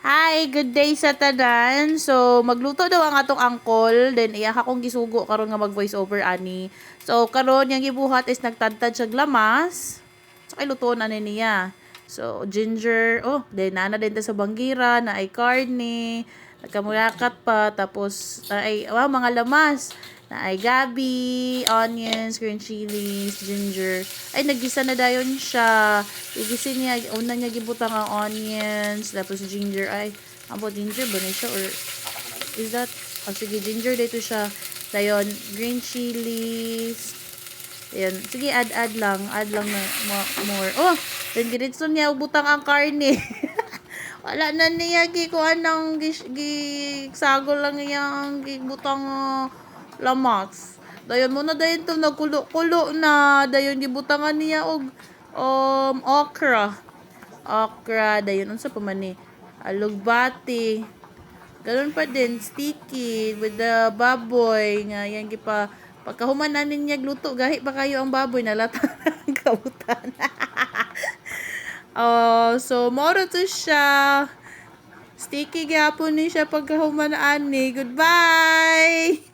Hi, good day sa tanan. So, magluto daw ang atong angkol, then iya akong gisugo karon nga mag voice over ani. So, karon yang gibuhat is nagtadtad siya glamas. So, kay luto na ni niya. So, ginger, then nana din ta sa banggira, na ay karne, nagkamulakat pa, tapos na ay mga lamas. Na ay gabi, onions, green chilies, ginger. Ay, nagisa na dayon siya. Igisin niya, una niya gibutang ang onions, tapos ginger. Ay, amo ginger ba na siya? Or is that? Sige, ginger dito siya. Dayon, green chilies. Ayan. Sige, add lang. Add lang na more. Then diretso niya, butang ang karne. Wala na niya ko anong gisago lang yang gibutang lamas. Dayon mo na dayon to nagkulo-kulo na dayon gibutangan niya og okra. Okra dayon unsa pa man ni? Alugbati. Ganun pa din sticky with the baboy nga yang gipa pagkahuman na niya gluto gahi pa kayo ang baboy nalata ang kabutan. So moro to siya. Sticky gyapon ni siya pagkahuman ani. Goodbye.